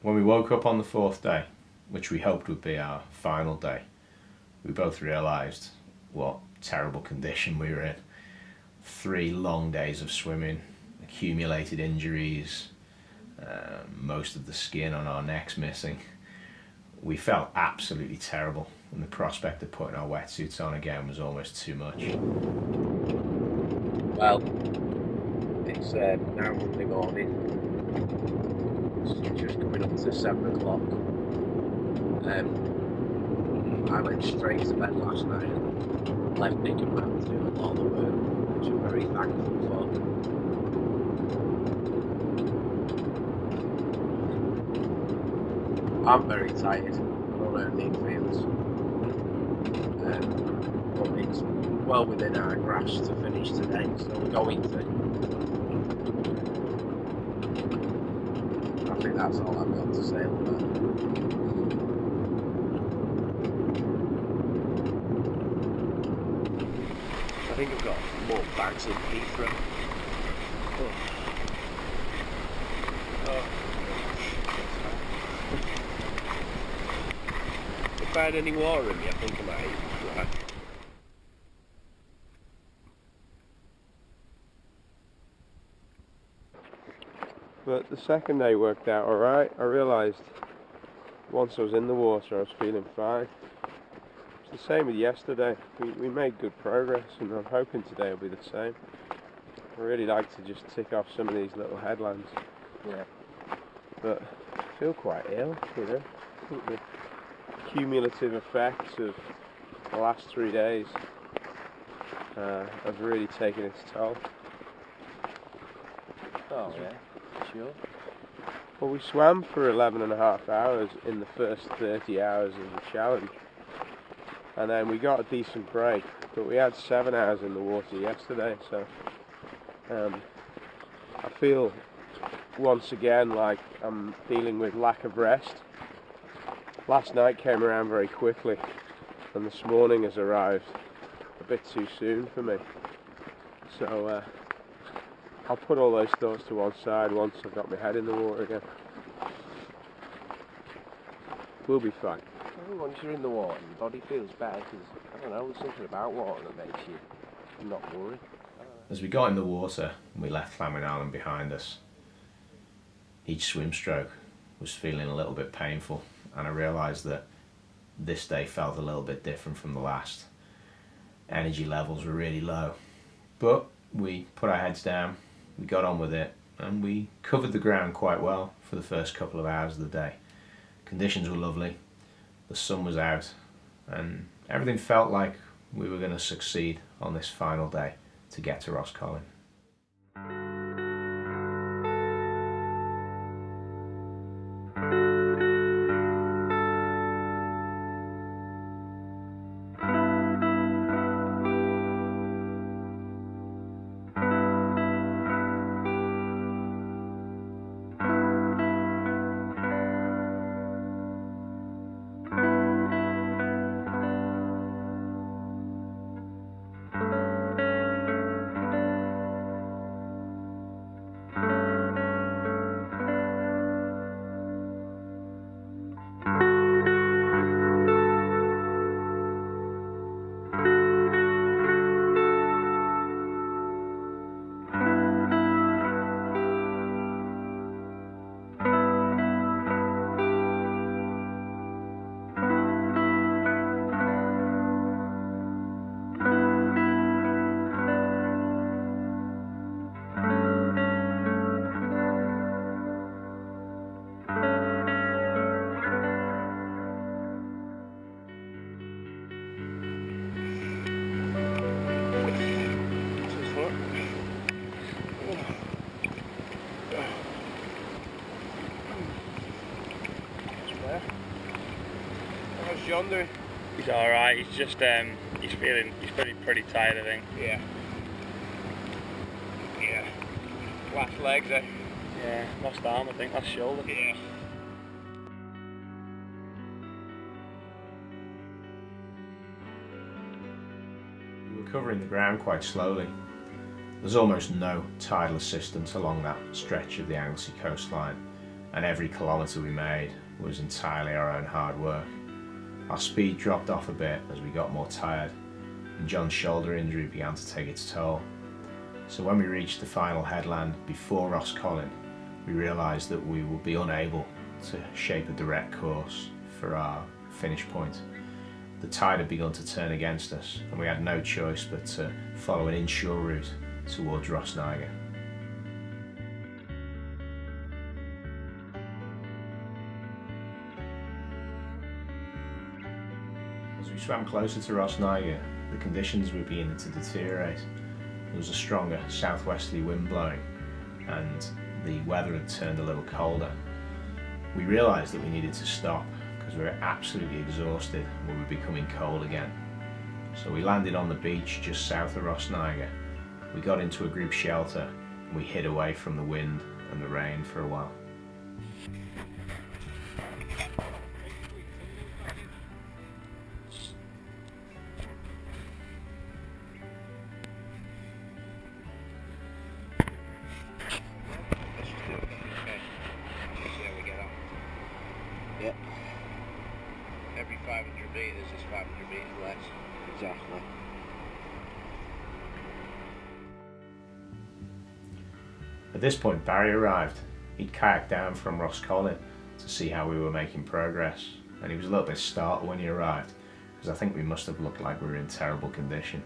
When we woke up on the fourth day, which we hoped would be our final day, we both realised what terrible condition we were in. 3 long days of swimming, accumulated injuries, most of the skin on our necks missing. We felt absolutely terrible, and the prospect of putting our wetsuits on again was almost too much. Well, it's now Monday morning. It's just coming up to 7 o'clock. I went straight to bed last night and left Nick and Matt to do a lot of the work, which I'm very thankful for. I'm very tired. I don't know how Nick feels. But it's well within our grasp to finish today, so we're going to. I think that's all I've got to say on that. I think I've got more bags in Heathrow. If I had any water in me, I think I might right. But the second day worked out alright. I realised once I was in the water I was feeling fine. It's the same with yesterday. We made good progress, and I'm hoping today will be the same. I really like to just tick off some of these little headlands. Yeah. But I feel quite ill, you know. I think the cumulative effects of the last 3 days have really taken its toll. Oh yeah, sure. Well, we swam for 11.5 hours in the first 30 hours of the challenge, and then we got a decent break, but we had 7 hours in the water yesterday, so I feel once again like I'm dealing with lack of rest. Last night came around very quickly, and this morning has arrived a bit too soon for me, so I'll put all those thoughts to one side once I've got my head in the water again. We'll be fine. Once you're in the water, your body feels better, because, I don't know, there's something about water that makes you not worry. As we got in the water and we left Lambing Island behind us, each swim stroke was feeling a little bit painful, and I realised that this day felt a little bit different from the last. Energy levels were really low, but we put our heads down, we got on with it, and we covered the ground quite well for the first couple of hours of the day. Conditions were lovely, the sun was out, and everything felt like we were going to succeed on this final day to get to Roscommon. How's John doing? He's alright, he's just, he's feeling pretty tired, I think. Yeah. Yeah. Last legs, eh? Yeah, last arm, I think, last shoulder. Yeah. We were covering the ground quite slowly. There's almost no tidal assistance along that stretch of the Anglesey coastline, and every kilometre we made was entirely our own hard work. Our speed dropped off a bit as we got more tired, and John's shoulder injury began to take its toll. So when we reached the final headland before Roscollin, we realised that we would be unable to shape a direct course for our finish point. The tide had begun to turn against us, and we had no choice but to follow an inshore route towards Rosniger. As we swam closer to Rosniger, the conditions were beginning to deteriorate. There was a stronger southwesterly wind blowing, and the weather had turned a little colder. We realised that we needed to stop because we were absolutely exhausted and we were becoming cold again. So we landed on the beach just south of Rosniger. We got into a group shelter and we hid away from the wind and the rain for a while. Yep. Every 500 metres is 500 metres less. Exactly. At this point Barry arrived. He'd kayaked down from Roscollin to see how we were making progress, and he was a little bit startled when he arrived because I think we must have looked like we were in terrible condition.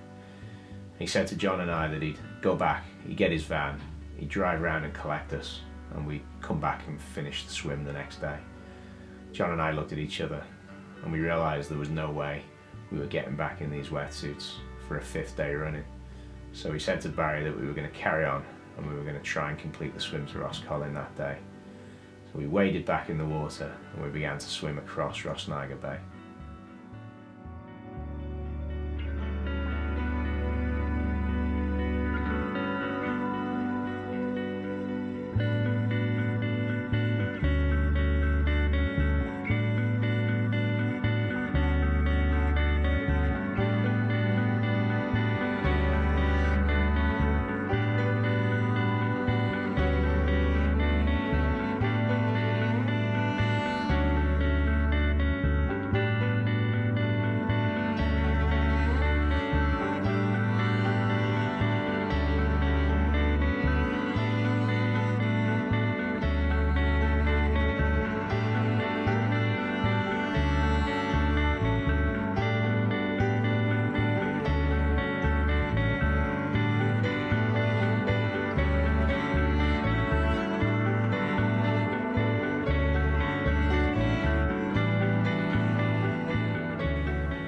He said to John and I that he'd go back, he'd get his van, he'd drive round and collect us, and we'd come back and finish the swim the next day. John and I looked at each other and we realised there was no way we were getting back in these wetsuits for a 5th day running. So we said to Barry that we were going to carry on and we were going to try and complete the swim to Roscollin that day. So we waded back in the water and we began to swim across Rosniger Bay.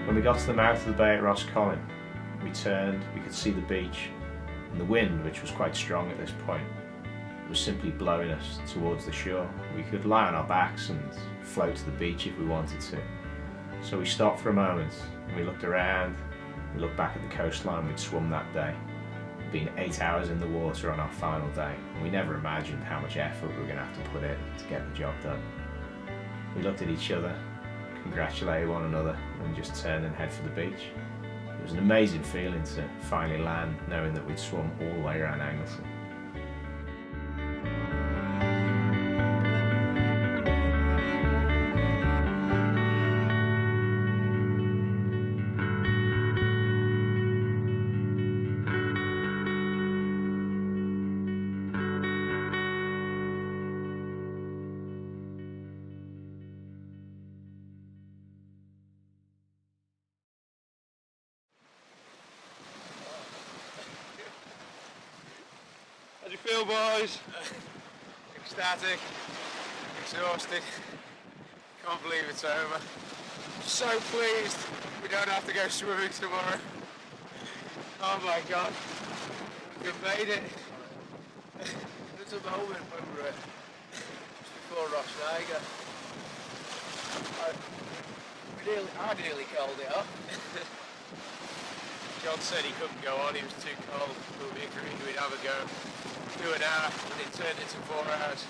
When we got to the mouth of the bay at Roscollin, we turned, we could see the beach, and the wind, which was quite strong at this point, was simply blowing us towards the shore. We could lie on our backs and float to the beach if we wanted to. So we stopped for a moment and we looked around, we looked back at the coastline we'd swum that day. We'd been 8 hours in the water on our final day, and we never imagined how much effort we were going to have to put in to get the job done. We looked at each other, congratulated one another, and just turned and head for the beach. It was an amazing feeling to finally land, knowing that we'd swum all the way around Anglesey. How do you feel, boys? Ecstatic, exhausted, can't believe it's over. So pleased we don't have to go swimming tomorrow. Oh my god, we've made it. There's a moment when we were just before Rosniger. I nearly called it off. John said he couldn't go on, he was too cold, but we agreed we'd have a go. 2.5, and it turned into 4 hours.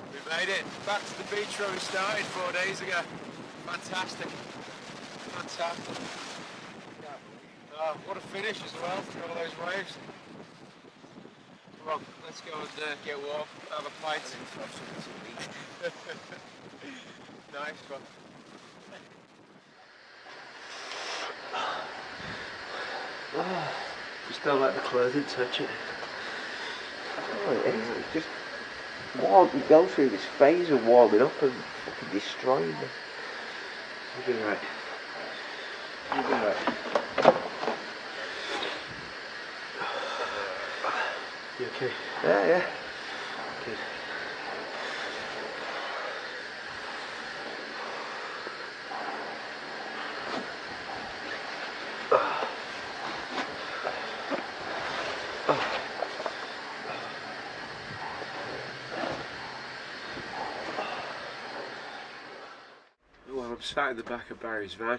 We made it back to the beach where we started 4 days ago. Fantastic. Fantastic. Oh, what a finish as well for all those waves. Come on, let's go and get warm, have a pint. Nice one. Just don't let the clothing touch it. Oh, it is. It's just warm. You go through this phase of warming up and fucking destroying them. You'll be right. You'll be right. You okay? Yeah, yeah. Good. Well, I'm sat in the back of Barry's van.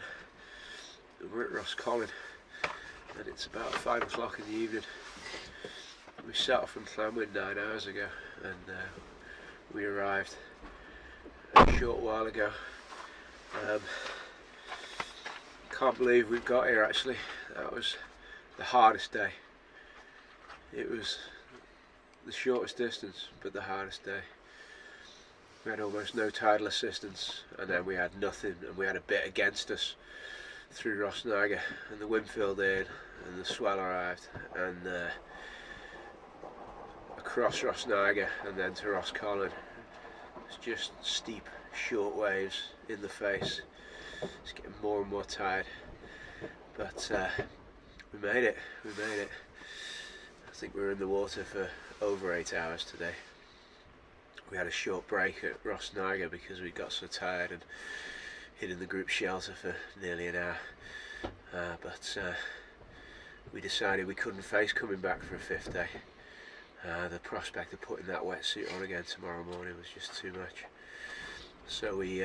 We're at Roscommon, and it's about 5 o'clock in the evening. We set off from Llanwyn 9 hours ago, and we arrived a short while ago. Can't believe we've got here actually. That was the hardest day. It was the shortest distance, but the hardest day. We had almost no tidal assistance, and then we had nothing, and we had a bit against us through Rosnaga, and the wind filled in, and the swell arrived, and across Rosnaga, and then to Roscommon. It's just steep, short waves in the face. It's getting more and more tired, but we made it. We made it. I think we were in the water for over 8 hours today. We had a short break at Rosnaga because we got so tired and hid in the group shelter for nearly an hour. But we decided we couldn't face coming back for a 5th day. The prospect of putting that wetsuit on again tomorrow morning was just too much. So we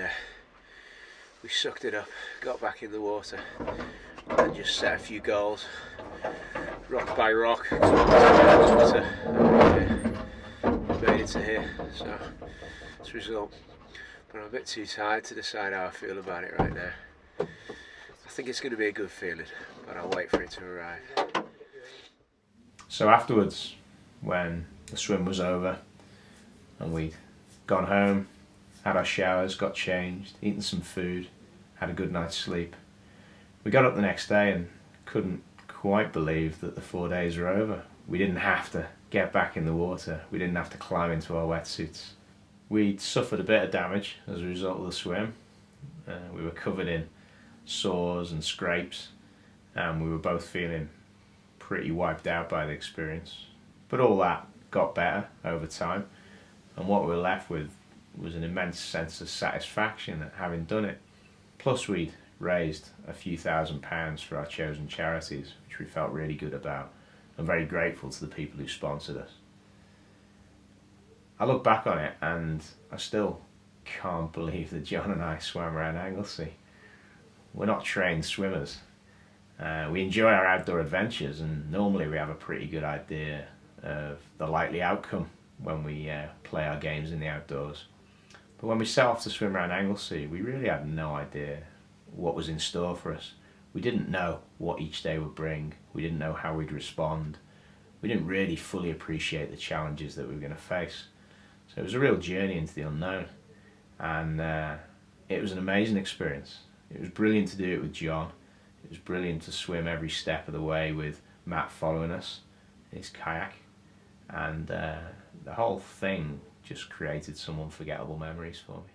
sucked it up, got back in the water, and just set a few goals, rock by rock, water. Made it to here, so it's the result. But I'm a bit too tired to decide how I feel about it right now. I think it's going to be a good feeling, but I'll wait for it to arrive. So afterwards, when the swim was over and we'd gone home, had our showers, got changed, eaten some food, had a good night's sleep, we got up the next day and couldn't quite believe that the 4 days were over. We didn't have to get back in the water. We didn't have to climb into our wetsuits. We'd suffered a bit of damage as a result of the swim. We were covered in sores and scrapes, and we were both feeling pretty wiped out by the experience. But all that got better over time, and what we were left with was an immense sense of satisfaction at having done it. Plus we'd raised a few £1,000s for our chosen charities, which we felt really good about. I'm very grateful to the people who sponsored us. I look back on it and I still can't believe that John and I swam around Anglesey. We're not trained swimmers. We enjoy our outdoor adventures, and normally we have a pretty good idea of the likely outcome when we play our games in the outdoors. But when we set off to swim around Anglesey, we really had no idea what was in store for us. We didn't know what each day would bring. We didn't know how we'd respond. We didn't really fully appreciate the challenges that we were going to face. So it was a real journey into the unknown, and it was an amazing experience. It was brilliant to do it with John. It was brilliant to swim every step of the way with Matt following us in his kayak, and the whole thing just created some unforgettable memories for me.